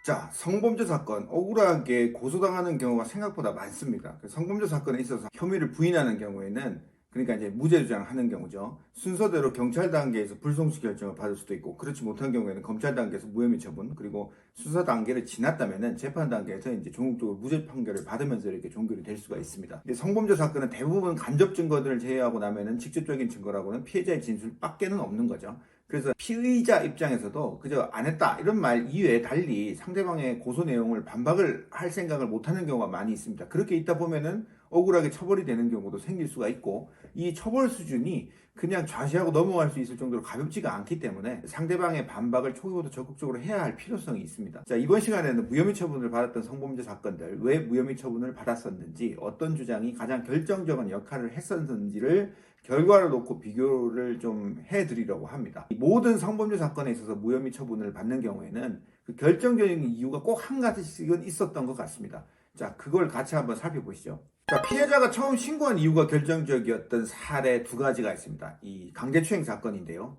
자, 성범죄 사건, 억울하게 고소당하는 경우가 생각보다 많습니다. 성범죄 사건에 있어서 혐의를 부인하는 경우에는, 그러니까 이제 무죄 주장하는 경우죠. 순서대로 경찰 단계에서 불송치 결정을 받을 수도 있고, 그렇지 못한 경우에는 검찰 단계에서 무혐의 처분, 그리고 수사 단계를 지났다면은 재판 단계에서 이제 종국적으로 무죄 판결을 받으면서 이렇게 종결이 될 수가 있습니다. 성범죄 사건은 대부분 간접 증거들을 제외하고 나면은 직접적인 증거라고는 피해자의 진술밖에는 없는 거죠. 그래서 피의자 입장에서도 그저 안 했다 이런 말 이외에 달리 상대방의 고소 내용을 반박을 할 생각을 못하는 경우가 많이 있습니다. 그렇게 있다 보면은 억울하게 처벌이 되는 경우도 생길 수가 있고, 이 처벌 수준이 그냥 좌시하고 넘어갈 수 있을 정도로 가볍지가 않기 때문에 상대방의 반박을 초기부터 적극적으로 해야 할 필요성이 있습니다. 자, 이번 시간에는 무혐의 처분을 받았던 성범죄 사건들, 왜 무혐의 처분을 받았었는지, 어떤 주장이 가장 결정적인 역할을 했었는지를 결과를 놓고 비교를 좀 해드리려고 합니다. 모든 성범죄 사건에 있어서 무혐의 처분을 받는 경우에는 그 결정적인 이유가 꼭 한 가지씩은 있었던 것 같습니다. 자, 그걸 같이 한번 살펴보시죠. 자, 피해자가 처음 신고한 이유가 결정적이었던 사례 두 가지가 있습니다. 이 강제추행 사건인데요.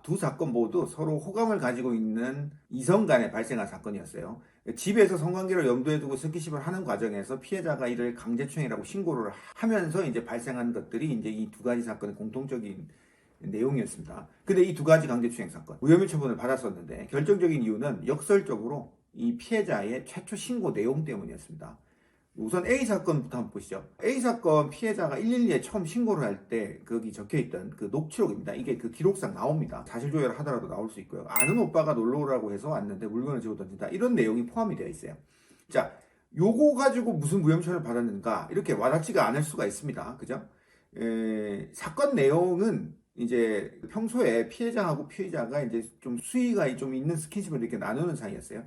두 사건 모두 서로 호감을 가지고 있는 이성 간에 발생한 사건이었어요. 집에서 성관계를 염두에 두고 스킨십을 하는 과정에서 피해자가 이를 강제추행이라고 신고를 하면서 이제 발생한 것들이 이제 이 두 가지 사건의 공통적인 내용이었습니다. 근데 이 두 가지 강제추행 사건, 무혐의 처분을 받았었는데 결정적인 이유는 역설적으로 이 피해자의 최초 신고 내용 때문이었습니다. 우선 A 사건부터 한번 보시죠. A 사건 피해자가 112에 처음 신고를 할 때 거기 적혀있던 그 녹취록입니다. 이게 그 기록상 나옵니다. 사실 조회를 하더라도 나올 수 있고요. 아는 오빠가 놀러 오라고 해서 왔는데 물건을 집어 던진다. 이런 내용이 포함이 되어 있어요. 자, 요거 가지고 무슨 무혐의처를 받았는가? 이렇게 와닿지가 않을 수가 있습니다. 그죠? 사건 내용은 이제 평소에 피해자하고 피의자가 이제 좀 수위가 좀 있는 스킨십을 이렇게 나누는 사이였어요.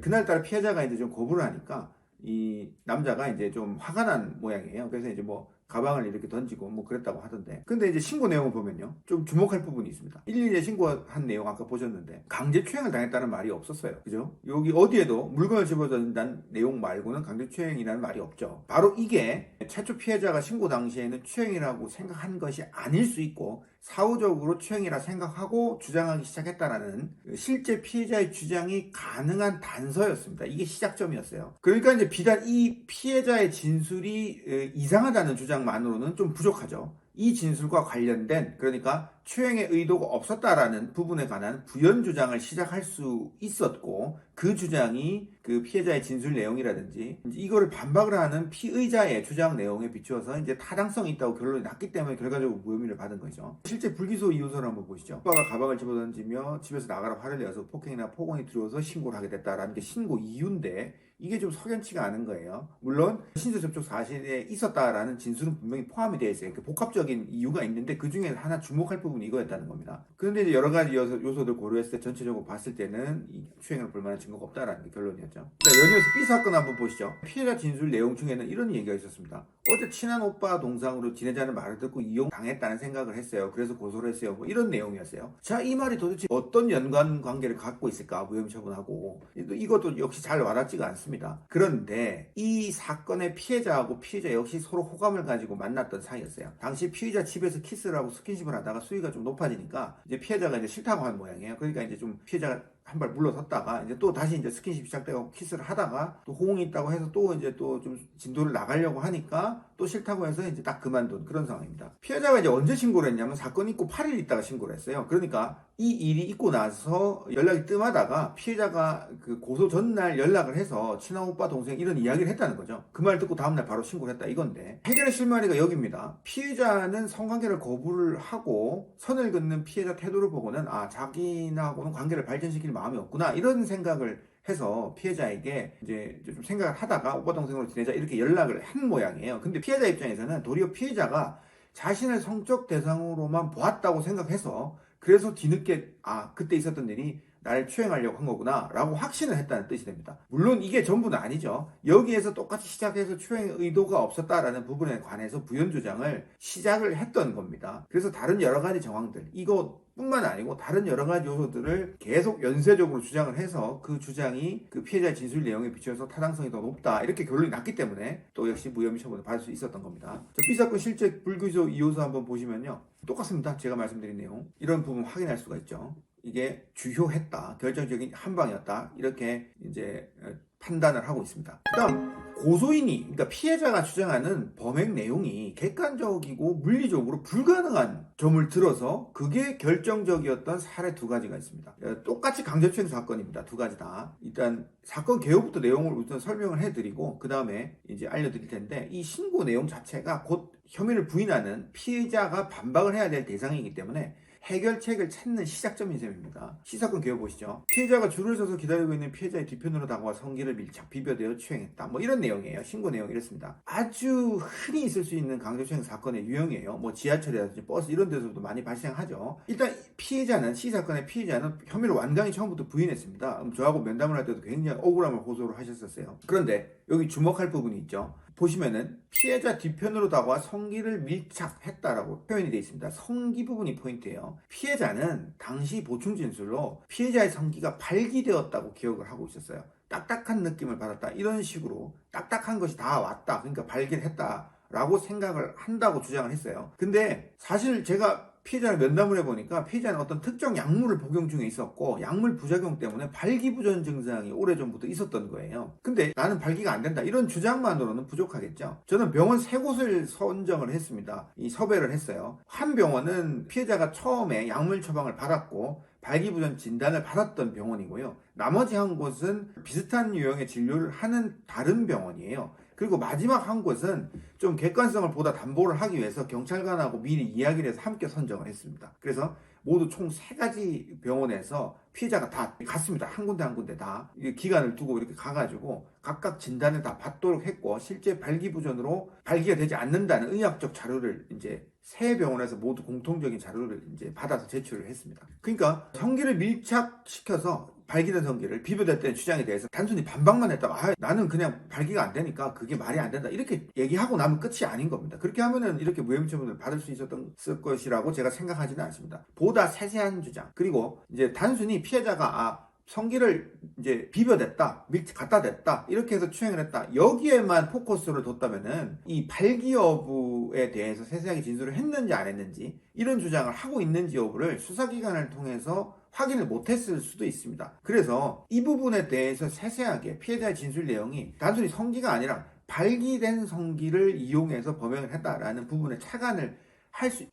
그날따라 피해자가 이제 좀 거부를 하니까 이 남자가 이제 좀 화가 난 모양이에요. 그래서 이제 뭐 가방을 이렇게 던지고 뭐 그랬다고 하던데, 근데 이제 신고 내용을 보면요, 좀 주목할 부분이 있습니다. 112에 신고한 내용 아까 보셨는데 강제추행을 당했다는 말이 없었어요. 그죠? 여기 어디에도 물건을 집어던진다는 내용 말고는 강제추행이라는 말이 없죠. 바로 이게 최초 피해자가 신고 당시에는 추행이라고 생각한 것이 아닐 수 있고 사후적으로 추행이라 생각하고 주장하기 시작했다라는 실제 피해자의 주장이 가능한 단서였습니다. 이게 시작점이었어요. 그러니까 이제 비단 이 피해자의 진술이 이상하다는 주장만으로는 좀 부족하죠. 이 진술과 관련된, 그러니까 추행의 의도가 없었다라는 부분에 관한 부연 주장을 시작할 수 있었고, 그 주장이 그 피해자의 진술 내용이라든지 이거를 반박을 하는 피의자의 주장 내용에 비추어서 이제 타당성이 있다고 결론이 났기 때문에 결과적으로 무혐의를 받은 거죠. 실제 불기소 이유서를 한번 보시죠. 오빠가 가방을 집어던지며 집에서 나가라 화를 내어서 폭행이나 폭언이 들어와서 신고를 하게 됐다라는 게 신고 이유인데, 이게 좀 석연치가 않은 거예요. 물론 신체 접촉 사실에 있었다라는 진술은 분명히 포함이 되어 있어요. 복합적인 이유가 있는데 그 중에 하나 주목할 부분이 이거였다는 겁니다. 그런데 이제 여러 가지 요소들 고려했을 때 전체적으로 봤을 때는 이 추행을 볼 만한 증거가 없다라는 게 결론이었죠. 자, 연이어서 B 사건 한번 보시죠. 피해자 진술 내용 중에는 이런 얘기가 있었습니다. 어제 친한 오빠 동상으로 지내자는 말을 듣고 이용당했다는 생각을 했어요. 그래서 고소를 했어요. 뭐 이런 내용이었어요. 자, 이 말이 도대체 어떤 연관 관계를 갖고 있을까? 무혐의 처분하고. 이것도 역시 잘 와닿지가 않습니다. 그런데 이 사건의 피해자하고 피의자 역시 서로 호감을 가지고 만났던 사이였어요. 당시 피의자 집에서 키스를 하고 스킨십을 하다가 수위가 좀 높아지니까 이제 피해자가 이제 싫다고 한 모양이에요. 그러니까 이제 좀 피해자가 한 발 물러섰다가 이제 또 다시 이제 스킨십 시작되고 키스를 하다가 또 호응이 있다고 해서 또 이제 또 좀 진도를 나가려고 하니까 또 싫다고 해서 이제 딱 그만둔 그런 상황입니다. 피해자가 이제 언제 신고를 했냐면 사건 있고 8일 있다가 신고를 했어요. 그러니까 이 일이 있고 나서 연락이 뜸하다가 피해자가 그 고소 전날 연락을 해서 친한 오빠 동생 이런 이야기를 했다는 거죠. 그 말 듣고 다음날 바로 신고를 했다 이건데, 해결의 실마리가 여기입니다. 피해자는 성관계를 거부를 하고 선을 긋는 피해자 태도를 보고는 자기나하고는 관계를 발전시킬 마음이 없구나 이런 생각을 해서 피해자에게 이제 좀 생각을 하다가 오빠 동생으로 지내자 이렇게 연락을 한 모양이에요. 근데 피해자 입장에서는 도리어 피해자가 자신을 성적 대상으로만 보았다고 생각해서, 그래서 뒤늦게 그때 있었던 일이 나를 추행하려고 한 거구나 라고 확신을 했다는 뜻이 됩니다. 물론 이게 전부는 아니죠. 여기에서 똑같이 시작해서 추행 의도가 없었다라는 부분에 관해서 부연 주장을 시작을 했던 겁니다. 그래서 다른 여러 가지 정황들, 이거 뿐만 아니고 다른 여러 가지 요소들을 계속 연쇄적으로 주장을 해서 그 주장이 그 피해자의 진술 내용에 비추어서 타당성이 더 높다 이렇게 결론이 났기 때문에 또 역시 무혐의 처분을 받을 수 있었던 겁니다. B 사건 실제 불기소 이유서 한번 보시면요, 똑같습니다. 제가 말씀드린 내용 이런 부분 확인할 수가 있죠. 이게 주효했다, 결정적인 한 방이었다, 이렇게 이제 판단을 하고 있습니다. 그다음 고소인이, 그러니까 피해자가 주장하는 범행 내용이 객관적이고 물리적으로 불가능한 점을 들어서 그게 결정적이었던 사례 두 가지가 있습니다. 똑같이 강제추행 사건입니다. 두 가지 다. 일단 사건 개요부터 내용을 우선 설명을 해드리고 그 다음에 이제 알려드릴 텐데, 이 신고 내용 자체가 곧 혐의를 부인하는 피해자가 반박을 해야 될 대상이기 때문에 해결책을 찾는 시작점인 셈입니다. 시사건 개요 보시죠. 피해자가 줄을 서서 기다리고 있는 피해자의 뒤편으로 다가와 성기를 밀착 비벼대어 추행했다. 뭐 이런 내용이에요. 신고 내용 이랬습니다. 아주 흔히 있을 수 있는 강제추행 사건의 유형이에요. 뭐 지하철이라든지 버스 이런 데서도 많이 발생하죠. 일단 피해자는, 시사건의 피해자는 혐의를 완강히 처음부터 부인했습니다. 저하고 면담을 할 때도 굉장히 억울함을 호소를 하셨었어요. 그런데 여기 주목할 부분이 있죠. 보시면은 피해자 뒤편으로 다가와 성기를 밀착했다라고 표현이 되어 있습니다. 성기 부분이 포인트예요. 피해자는 당시 보충 진술로 피해자의 성기가 발기되었다고 기억을 하고 있었어요. 딱딱한 느낌을 받았다, 이런 식으로 딱딱한 것이 다 왔다, 그러니까 발기했다 라고 생각을 한다고 주장을 했어요. 근데 사실 제가 피해자를 면담을 해보니까 피해자는 어떤 특정 약물을 복용 중에 있었고 약물 부작용 때문에 발기부전 증상이 오래전부터 있었던 거예요. 근데 나는 발기가 안 된다, 이런 주장만으로는 부족하겠죠. 저는 병원 세 곳을 선정을 했습니다. 이 섭외를 했어요. 한 병원은 피해자가 처음에 약물 처방을 받았고 발기부전 진단을 받았던 병원이고요. 나머지 한 곳은 비슷한 유형의 진료를 하는 다른 병원이에요. 그리고 마지막 한 곳은 좀 객관성을 보다 담보를 하기 위해서 경찰관하고 미리 이야기를 해서 함께 선정을 했습니다. 그래서 모두 총 3가지 병원에서 피해자가 다 갔습니다. 한 군데 한 군데 다 기간을 두고 이렇게 가가지고 각각 진단을 다 받도록 했고, 실제 발기부전으로 발기가 되지 않는다는 의학적 자료를 이제 3병원에서 모두 공통적인 자료를 이제 받아서 제출을 했습니다. 그러니까 성기를 밀착시켜서 발기된 성기를 비벼댔다는 주장에 대해서 단순히 반박만 했다가 나는 그냥 발기가 안 되니까 그게 말이 안 된다, 이렇게 얘기하고 나면 끝이 아닌 겁니다. 그렇게 하면은 이렇게 무혐의 처분을 받을 수 있었던 것이라고 제가 생각하지는 않습니다. 보다 세세한 주장, 그리고 이제 단순히 피해자가 성기를 이제 비벼댔다, 갖다 댔다, 이렇게 해서 추행을 했다, 여기에만 포커스를 뒀다면은 이 발기 여부에 대해서 세세하게 진술을 했는지 안 했는지, 이런 주장을 하고 있는지 여부를 수사기관을 통해서 확인을 못했을 수도 있습니다. 그래서 이 부분에 대해서 세세하게 피해자의 진술 내용이 단순히 성기가 아니라 발기된 성기를 이용해서 범행을 했다라는 부분에 착안을 할 수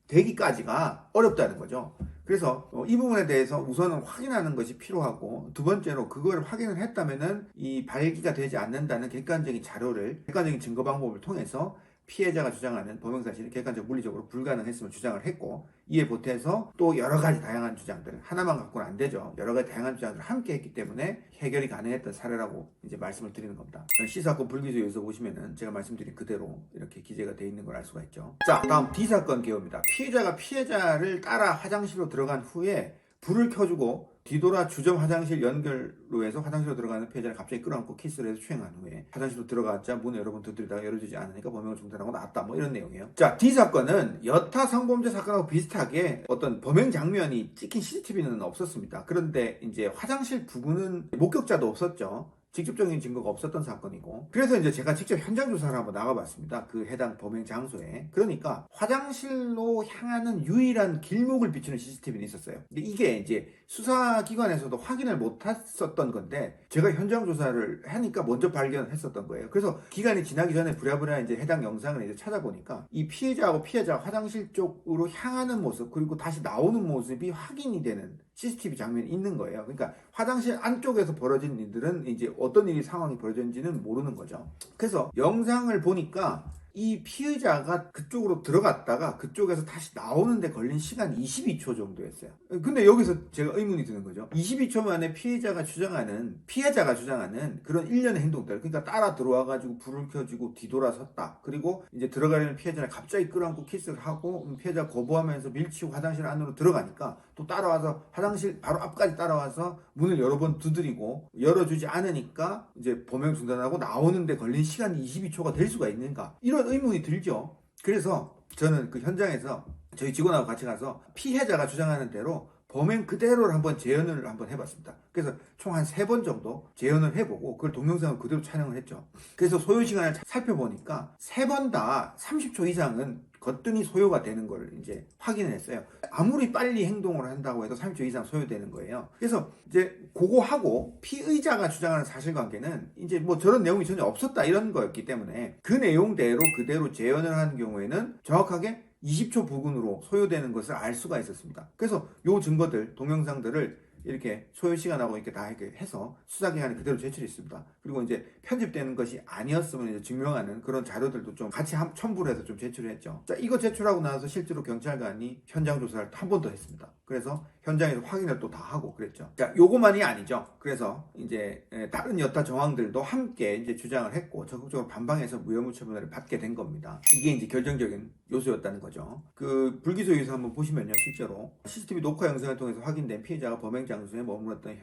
되기까지가 어렵다는 거죠. 그래서 이 부분에 대해서 우선은 확인하는 것이 필요하고, 두 번째로 그걸 확인을 했다면은 이 발기가 되지 않는다는 객관적인 자료를, 객관적인 증거 방법을 통해서 피해자가 주장하는 범행사실이 객관적 물리적으로 불가능했음을 주장을 했고, 이에 보태서 또 여러 가지 다양한 주장들, 하나만 갖고는 안 되죠. 여러 가지 다양한 주장들을 함께 했기 때문에 해결이 가능했던 사례라고 이제 말씀을 드리는 겁니다. C사건 불기소에서 보시면은 제가 말씀드린 그대로 이렇게 기재가 되어 있는 걸 알 수가 있죠. 자, 다음 D사건 개요입니다. 피해자가 피해자를 따라 화장실로 들어간 후에 불을 켜주고 뒤돌아 주점 화장실 연결로 해서 화장실로 들어가는 피해자를 갑자기 끌어안고 키스를 해서 추행한 후에 화장실로 들어갔자 문을 여러 번 두드리다가 열어주지 않으니까 범행을 중단하고 나왔다, 뭐 이런 내용이에요. 자, D사건은 여타 성범죄 사건하고 비슷하게 어떤 범행 장면이 찍힌 CCTV는 없었습니다. 그런데 이제 화장실 부근은 목격자도 없었죠. 직접적인 증거가 없었던 사건이고, 그래서 이제 제가 직접 현장 조사를 한번 나가봤습니다. 그 해당 범행 장소에. 그러니까 화장실로 향하는 유일한 길목을 비추는 CCTV는 있었어요. 근데 이게 이제 수사기관에서도 확인을 못했었던 건데 제가 현장 조사를 하니까 먼저 발견했었던 거예요. 그래서 기간이 지나기 전에 부랴부랴 이제 해당 영상을 이제 찾아보니까 이 피해자하고 피해자가 화장실 쪽으로 향하는 모습, 그리고 다시 나오는 모습이 확인이 되는 CCTV 장면이 있는 거예요. 그러니까 화장실 안쪽에서 벌어진 일들은 이제 어떤 일이 상황이 벌어졌는지는 모르는 거죠. 그래서 영상을 보니까 이 피해자가 그쪽으로 들어갔다가 그쪽에서 다시 나오는데 걸린 시간이 22초 정도였어요. 근데 여기서 제가 의문이 드는 거죠. 22초 만에 피해자가 주장하는 그런 일련의 행동들, 그러니까 따라 들어와가지고 불을 켜주고 뒤돌아섰다, 그리고 이제 들어가려는 피해자를 갑자기 끌어안고 키스를 하고 피해자 거부하면서 밀치고 화장실 안으로 들어가니까 또 따라와서 화장실 바로 앞까지 따라와서 문을 여러 번 두드리고 열어주지 않으니까 이제 범행 중단하고 나오는데 걸린 시간이 22초가 될 수가 있는가, 이런 의문이 들죠. 그래서 저는 그 현장에서 저희 직원하고 같이 가서 피해자가 주장하는 대로 범행 그대로를 한번 재현을 한번 해봤습니다. 그래서 총 한 3번 정도 재현을 해보고 그걸 동영상을 그대로 촬영을 했죠. 그래서 소요 시간을 살펴보니까 3번 다 30초 이상은 거뜬히 소요가 되는 걸 이제 확인을 했어요. 아무리 빨리 행동을 한다고 해도 30초 이상 소요되는 거예요. 그래서 이제 그거하고 피의자가 주장하는 사실관계는 이제 뭐 저런 내용이 전혀 없었다 이런 거였기 때문에 그 내용대로 그대로 재현을 하는 경우에는 정확하게 20초 부근으로 소요되는 것을 알 수가 있었습니다. 그래서 요 증거들, 동영상들을 이렇게 소요 시간하고 이렇게 다 이렇게 해서 수사기관에 그대로 제출했습니다. 그리고 이제 편집되는 것이 아니었음을 이제 증명하는 그런 자료들도 좀 같이 첨부를 해서 좀 제출했죠. 자, 이거 제출하고 나서 실제로 경찰관이 현장 조사를 한 번 더 했습니다. 그래서 현장에서 확인을 또 다 하고 그랬죠. 자, 요거만이 아니죠. 그래서 이제 다른 여타 정황들도 함께 이제 주장을 했고 적극적으로 반박해서 무혐의 처분을 받게 된 겁니다. 이게 이제 결정적인 요소였다는 거죠. 그 불기소 유서 한번 보시면요, 실제로 CCTV 녹화 영상을 통해서 확인된 피해자가 범행 장소에 머물렀던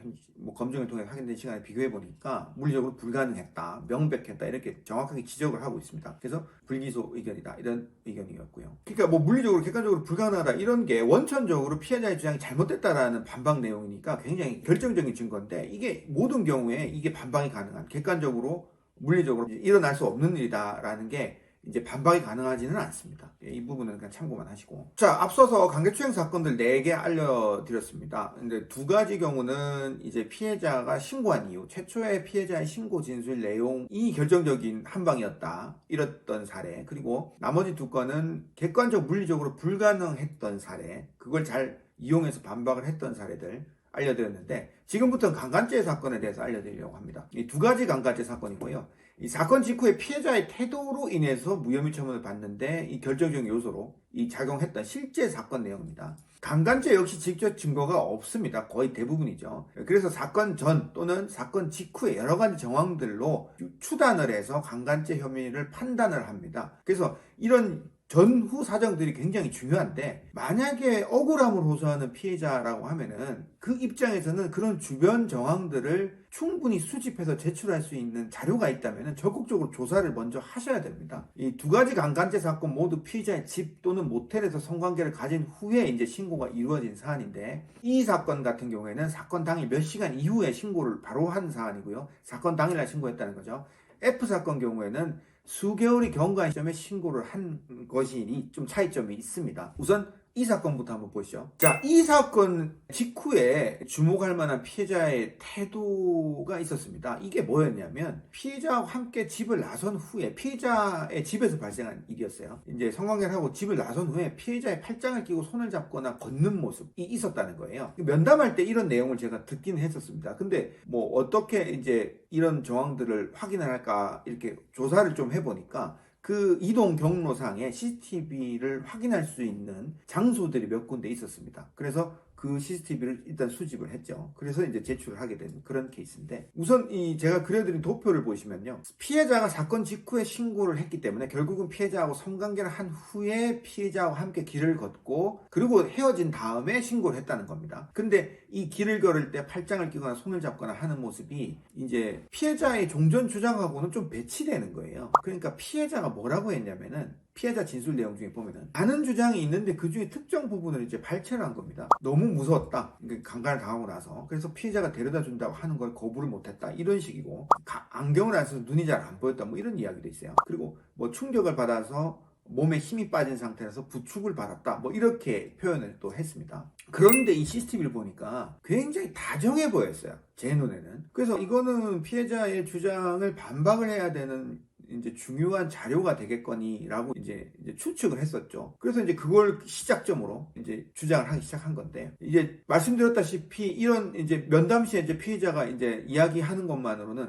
검증을 통해 확인된 시간에 비교해 보니까 물리적으로 불가능했다, 명백했다 이렇게 정확하게 지적을 하고 있습니다. 그래서 불기소 의견이다 이런 의견이었고요. 그러니까 뭐 물리적으로 객관적으로 불가능하다 이런 게 원천적으로 피해자의 주장이 잘못됐다라는 반박 내용이니까 굉장히 결정적인 증거인데 이게 모든 경우에 이게 반박이 가능한 객관적으로 물리적으로 일어날 수 없는 일이다라는 게 이제 반박이 가능하지는 않습니다. 이 부분은 그냥 참고만 하시고. 자, 앞서서 강제추행 사건들 4개 알려드렸습니다. 근데 2가지 경우는 이제 피해자가 신고한 이유, 최초의 피해자의 신고 진술 내용이 결정적인 한방이었다. 이랬던 사례. 그리고 나머지 2건은 객관적 물리적으로 불가능했던 사례. 그걸 잘 이용해서 반박을 했던 사례들 알려드렸는데 지금부터는 강간죄 사건에 대해서 알려드리려고 합니다. 이 2가지 강간죄 사건이고요. 이 사건 직후에 피해자의 태도로 인해서 무혐의 처분을 받는데 이 결정적인 요소로 이 작용했던 실제 사건 내용입니다. 강간죄 역시 직접 증거가 없습니다. 거의 대부분이죠. 그래서 사건 전 또는 사건 직후에 여러 가지 정황들로 추단을 해서 강간죄 혐의를 판단을 합니다. 그래서 이런 전후 사정들이 굉장히 중요한데 만약에 억울함을 호소하는 피해자라고 하면은 그 입장에서는 그런 주변 정황들을 충분히 수집해서 제출할 수 있는 자료가 있다면은 적극적으로 조사를 먼저 하셔야 됩니다. 이 2가지 강간죄 사건 모두 피해자의 집 또는 모텔에서 성관계를 가진 후에 이제 신고가 이루어진 사안인데 이 사건 같은 경우에는 사건 당일 몇 시간 이후에 신고를 바로 한 사안이고요. 사건 당일날 신고했다는 거죠. F 사건 경우에는 수개월이 경과한 시점에 신고를 한 것이니 좀 차이점이 있습니다. 우선 이 사건부터 한번 보시죠. 자, 이 사건 직후에 주목할 만한 피해자의 태도가 있었습니다. 이게 뭐였냐면 피해자와 함께 집을 나선 후에 피해자의 집에서 발생한 일이었어요. 이제 성관계를 하고 집을 나선 후에 피해자의 팔짱을 끼고 손을 잡거나 걷는 모습이 있었다는 거예요. 면담할 때 이런 내용을 제가 듣긴 했었습니다. 근데 뭐 어떻게 이제 이런 정황들을 확인을 할까 이렇게 조사를 좀 해보니까 그 이동 경로상에 CCTV를 확인할 수 있는 장소들이 몇 군데 있었습니다. 그래서 그 CCTV를 일단 수집을 했죠. 그래서 이제 제출을 하게 된 그런 케이스인데 우선 이 제가 그려드린 도표를 보시면요. 피해자가 사건 직후에 신고를 했기 때문에 결국은 피해자하고 성관계를 한 후에 피해자와 함께 길을 걷고 그리고 헤어진 다음에 신고를 했다는 겁니다. 근데 이 길을 걸을 때 팔짱을 끼거나 손을 잡거나 하는 모습이 이제 피해자의 종전 주장하고는 좀 배치되는 거예요. 그러니까 피해자가 뭐라고 했냐면은 피해자 진술 내용 중에 보면은 많은 주장이 있는데 그 중에 특정 부분을 이제 발췌를 한 겁니다. 너무 무서웠다. 강간을 당하고 나서. 그래서 피해자가 데려다 준다고 하는 걸 거부를 못했다. 이런 식이고 안경을 안 써서 눈이 잘 안 보였다. 뭐 이런 이야기도 있어요. 그리고 뭐 충격을 받아서 몸에 힘이 빠진 상태라서 부축을 받았다. 뭐 이렇게 표현을 또 했습니다. 그런데 이 CCTV를 보니까 굉장히 다정해 보였어요. 제 눈에는. 그래서 이거는 피해자의 주장을 반박을 해야 되는 이제 중요한 자료가 되겠거니라고 이제 추측을 했었죠. 그래서 이제 그걸 시작점으로 이제 주장을 하기 시작한 건데 이제 말씀드렸다시피 이런 이제 면담 시에 이제 피해자가 이제 이야기하는 것만으로는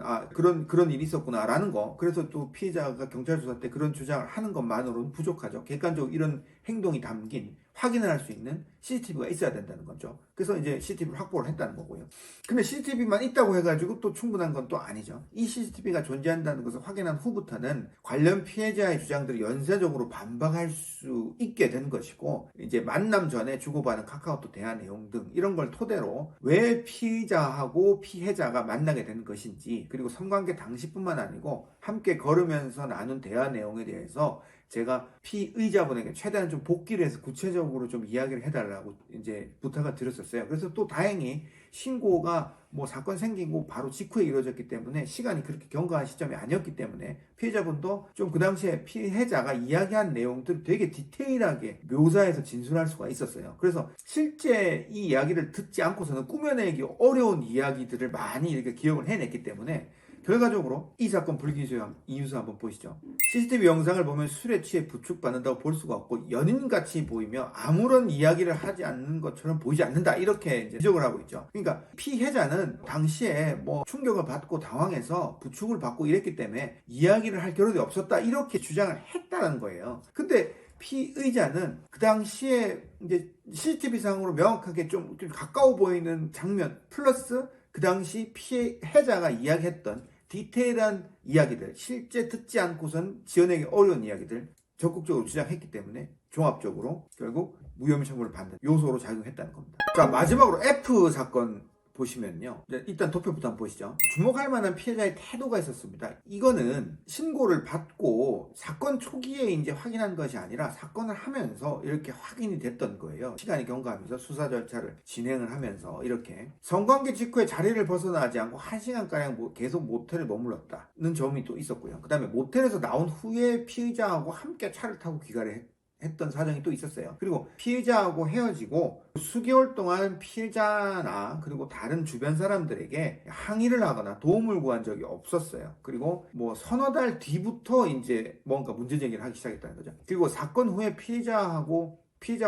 그런 일이 있었구나라는 거. 그래서 또 피해자가 경찰 조사 때 그런 주장을 하는 것만으로는 부족하죠. 객관적으로 이런 행동이 담긴 확인을 할 수 있는 CCTV가 있어야 된다는 거죠. 그래서 이제 CCTV를 확보를 했다는 거고요. 근데 CCTV만 있다고 해가지고 또 충분한 건 또 아니죠. 이 CCTV가 존재한다는 것을 확인한 후부터는 관련 피해자의 주장들을 연쇄적으로 반박할 수 있게 된 것이고 이제 만남 전에 주고받은 카카오톡 대화 내용 등 이런 걸 토대로 왜 피의자하고 피해자가 만나게 된 것인지 그리고 성관계 당시뿐만 아니고 함께 걸으면서 나눈 대화 내용에 대해서 제가 피의자분에게 최대한 좀 복귀를 해서 구체적으로 좀 이야기를 해달라고 이제 부탁을 드렸었어요. 그래서 또 다행히 신고가 뭐 사건 생기고 바로 직후에 이루어졌기 때문에 시간이 그렇게 경과한 시점이 아니었기 때문에 피해자분도 좀 그 당시에 피해자가 이야기한 내용들을 되게 디테일하게 묘사해서 진술할 수가 있었어요. 그래서 실제 이 이야기를 듣지 않고서는 꾸며내기 어려운 이야기들을 많이 이렇게 기억을 해냈기 때문에 결과적으로 이 사건 불기소형 이유서 한번 보시죠. CCTV 영상을 보면 술에 취해 부축받는다고 볼 수가 없고 연인같이 보이며 아무런 이야기를 하지 않는 것처럼 보이지 않는다, 이렇게 이제 지적을 하고 있죠. 그러니까 피해자는 당시에 뭐 충격을 받고 당황해서 부축을 받고 이랬기 때문에 이야기를 할 겨를이 없었다, 이렇게 주장을 했다는 거예요. 근데 피의자는 그 당시에 이제 CCTV상으로 명확하게 좀 가까워 보이는 장면 플러스 그 당시 피해자가 이야기했던 디테일한 이야기들, 실제 듣지 않고선 지어내기 어려운 이야기들 적극적으로 주장했기 때문에 종합적으로 결국 무혐의 처분을 받는 요소로 작용했다는 겁니다. 자, 마지막으로 F 사건 보시면요. 일단 도표부터 한번 보시죠. 주목할 만한 피해자의 태도가 있었습니다. 이거는 신고를 받고 사건 초기에 이제 확인한 것이 아니라 사건을 하면서 이렇게 확인이 됐던 거예요. 시간이 경과하면서 수사 절차를 진행을 하면서 이렇게 성관계 직후에 자리를 벗어나지 않고 1시간가량 계속 모텔에 머물렀다는 점이 또 있었고요. 그 다음에 모텔에서 나온 후에 피의자하고 함께 차를 타고 귀가를 했던 사정이 또 있었어요. 그리고 피해자하고 헤어지고 수개월 동안 피해자나 그리고 다른 주변 사람들에게 항의를 하거나 도움을 구한 적이 없었어요. 그리고 뭐 서너 달 뒤부터 이제 뭔가 문제 제기를 하기 시작했다는 거죠. 그리고 사건 후에 피해자하고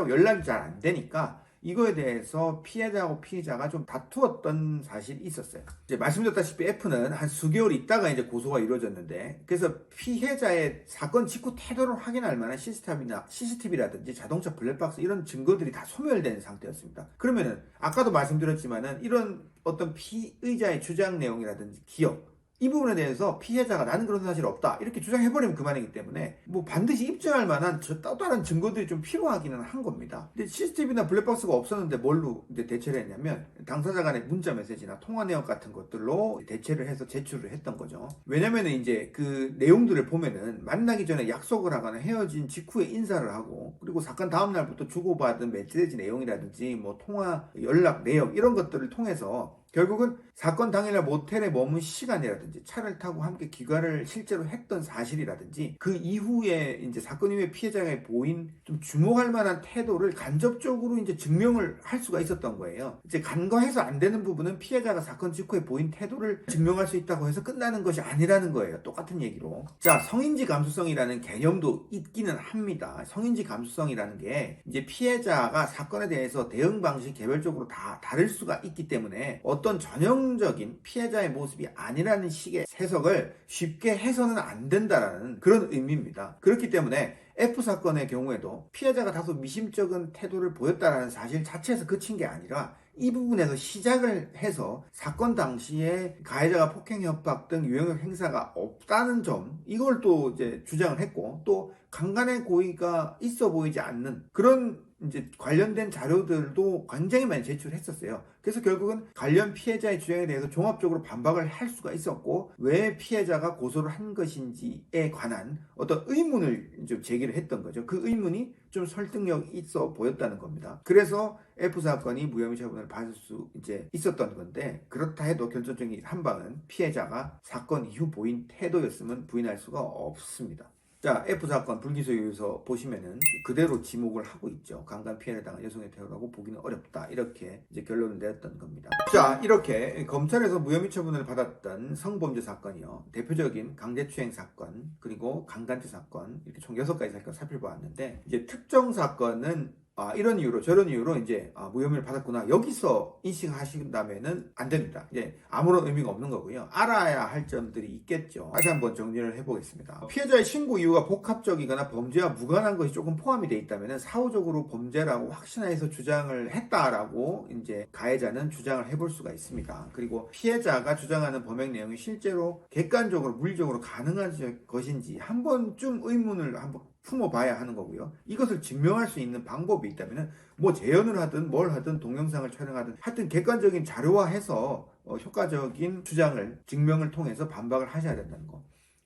연락이 잘 안 되니까 이거에 대해서 피해자하고 피의자가 좀 다투었던 사실이 있었어요. 이제 말씀드렸다시피 F는 한 수개월 있다가 이제 고소가 이루어졌는데, 그래서 피해자의 사건 직후 태도를 확인할 만한 CCTV라든지 자동차 블랙박스 이런 증거들이 다 소멸된 상태였습니다. 그러면은 아까도 말씀드렸지만은 이런 어떤 피의자의 주장 내용이라든지 기억, 이 부분에 대해서 피해자가 나는 그런 사실 없다 이렇게 주장해버리면 그만이기 때문에 뭐 반드시 입증할 만한 또 다른 증거들이 좀 필요하기는 한 겁니다. 근데 CCTV나 블랙박스가 없었는데 뭘로 이제 대체를 했냐면 당사자 간의 문자 메시지나 통화 내역 같은 것들로 대체를 해서 제출을 했던 거죠. 왜냐면은 이제 그 내용들을 보면은 만나기 전에 약속을 하거나 헤어진 직후에 인사를 하고, 그리고 사건 다음 날부터 주고받은 메시지 내용이라든지 뭐 통화 연락 내역 이런 것들을 통해서 결국은 사건 당일날 모텔에 머문 시간이라든지 차를 타고 함께 귀가를 실제로 했던 사실이라든지 그 이후에 이제 사건 이후에 피해자가 보인 좀 주목할 만한 태도를 간접적으로 이제 증명을 할 수가 있었던 거예요. 이제 간과해서 안 되는 부분은 피해자가 사건 직후에 보인 태도를 증명할 수 있다고 해서 끝나는 것이 아니라는 거예요. 똑같은 얘기로. 자, 성인지 감수성이라는 개념도 있기는 합니다. 성인지 감수성이라는 게 이제 피해자가 사건에 대해서 대응 방식이 개별적으로 다 다를 수가 있기 때문에 어떤 전형적인 피해자의 모습이 아니라는 식의 해석을 쉽게 해서는 안 된다라는 그런 의미입니다. 그렇기 때문에 F 사건의 경우에도 피해자가 다소 미심쩍은 태도를 보였다라는 사실 자체에서 그친 게 아니라 이 부분에서 시작을 해서 사건 당시에 가해자가 폭행, 협박 등 유형의 행사가 없다는 점, 이걸 또 이제 주장을 했고, 또 강간의 고의가 있어 보이지 않는 그런 이제 관련된 자료들도 굉장히 많이 제출했었어요. 그래서 결국은 관련 피해자의 주장에 대해서 종합적으로 반박을 할 수가 있었고, 왜 피해자가 고소를 한 것인지에 관한 어떤 의문을 좀 제기를 했던 거죠. 그 의문이 좀 설득력 있어 보였다는 겁니다. 그래서 F 사건이 무혐의 처분을 받을 수 이제 있었던 건데, 그렇다 해도 결정적인 한 방은 피해자가 사건 이후 보인 태도였음은 부인할 수가 없습니다. 자, F 사건 불기소 이유서 보시면은 그대로 지목을 하고 있죠. 강간 피해를 당한 여성의 태도라고 보기는 어렵다, 이렇게 이제 결론을 내렸던 겁니다. 자, 이렇게 검찰에서 무혐의 처분을 받았던 성범죄 사건이요, 대표적인 강제추행 사건, 그리고 강간죄 사건, 이렇게 총 6가지 사건 살펴보았는데, 이제 특정 사건은 이런 이유로 저런 이유로 이제 무혐의를 받았구나, 여기서 인식하신다면은 안 됩니다. 이제 아무런 의미가 없는 거고요. 알아야 할 점들이 있겠죠. 다시 한번 정리를 해보겠습니다. 피해자의 신고 이유가 복합적이거나 범죄와 무관한 것이 조금 포함이 되어 있다면은 사후적으로 범죄라고 확신해서 주장을 했다라고 이제 가해자는 주장을 해볼 수가 있습니다. 그리고 피해자가 주장하는 범행 내용이 실제로 객관적으로 물리적으로 가능한 것인지 한 번쯤 의문을 한번 품어봐야 하는 거고요. 이것을 증명할 수 있는 방법이 있다면 뭐 재연을 하든 뭘 하든 동영상을 촬영하든 하여튼 객관적인 자료화해서 효과적인 주장을 증명을 통해서 반박을 하셔야 된다는 거.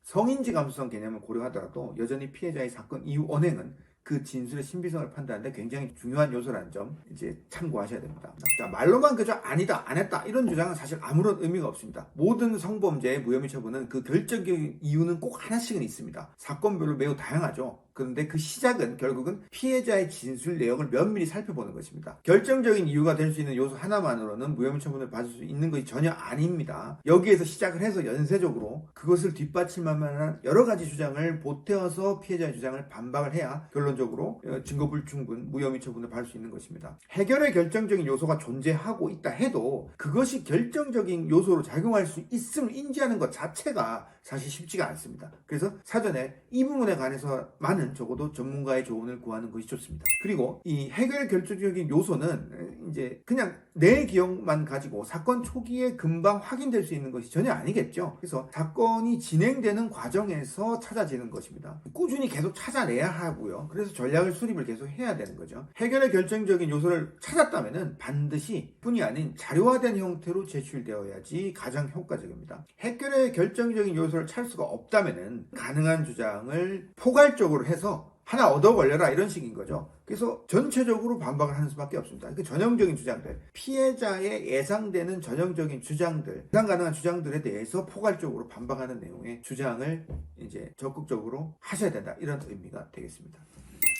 성인지 감수성 개념을 고려하더라도 여전히 피해자의 사건 이후 언행은 그 진술의 신비성을 판단하는데 굉장히 중요한 요소라는 점 이제 참고하셔야 됩니다. 자, 말로만 그저 아니다, 안 했다 이런 주장은 사실 아무런 의미가 없습니다. 모든 성범죄의 무혐의 처분은 그 결정적인 이유는 꼭 하나씩은 있습니다. 사건별로 매우 다양하죠. 그런데 그 시작은 결국은 피해자의 진술 내역을 면밀히 살펴보는 것입니다. 결정적인 이유가 될 수 있는 요소 하나만으로는 무혐의 처분을 받을 수 있는 것이 전혀 아닙니다. 여기에서 시작을 해서 연쇄적으로 그것을 뒷받침할 만한 여러 가지 주장을 보태어서 피해자의 주장을 반박을 해야 결론적으로 증거 불충분, 무혐의 처분을 받을 수 있는 것입니다. 해결의 결정적인 요소가 존재하고 있다 해도 그것이 결정적인 요소로 작용할 수 있음을 인지하는 것 자체가 사실 쉽지가 않습니다. 그래서 사전에 이 부분에 관해서만은 적어도 전문가의 조언을 구하는 것이 좋습니다. 그리고 이 해결 결정적인 요소는 이제 그냥 내 기억만 가지고 사건 초기에 금방 확인될 수 있는 것이 전혀 아니겠죠. 그래서 사건이 진행되는 과정에서 찾아지는 것입니다. 꾸준히 계속 찾아내야 하고요. 그래서 전략을 수립을 계속 해야 되는 거죠. 해결의 결정적인 요소를 찾았다면은 반드시 뿐이 아닌 자료화된 형태로 제출되어야지 가장 효과적입니다. 해결의 결정적인 요소를 찾을 수가 없다면은 가능한 주장을 포괄적으로 해서 하나 얻어 걸려라 이런 식인 거죠. 그래서 전체적으로 반박을 하는 수밖에 없습니다. 그 전형적인 주장들, 피해자의 예상되는 전형적인 주장들, 예상 가능한 주장들에 대해서 포괄적으로 반박하는 내용의 주장을 이제 적극적으로 하셔야 된다 이런 의미가 되겠습니다.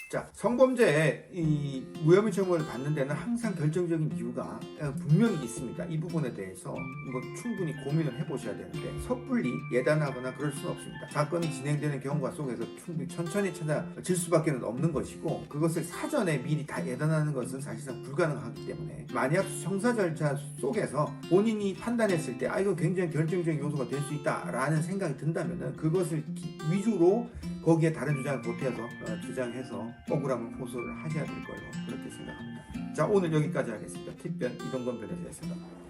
자, 성범죄에 이 무혐의 처분을 받는 데는 항상 결정적인 이유가 분명히 있습니다. 이 부분에 대해서 이거 충분히 고민을 해보셔야 되는데 섣불리 예단하거나 그럴 수는 없습니다. 사건이 진행되는 경과 속에서 충분히 천천히 찾아질 수밖에 없는 것이고 그것을 사전에 미리 다 예단하는 것은 사실상 불가능하기 때문에 만약 형사 절차 속에서 본인이 판단했을 때 이거 굉장히 결정적인 요소가 될 수 있다라는 생각이 든다면 그것을 위주로 거기에 다른 주장을 보태서 주장해서 억울함을 호소를 하셔야 될 걸로 그렇게 생각합니다. 자, 오늘 여기까지 하겠습니다. 팁변 이동건 변호사였습니다.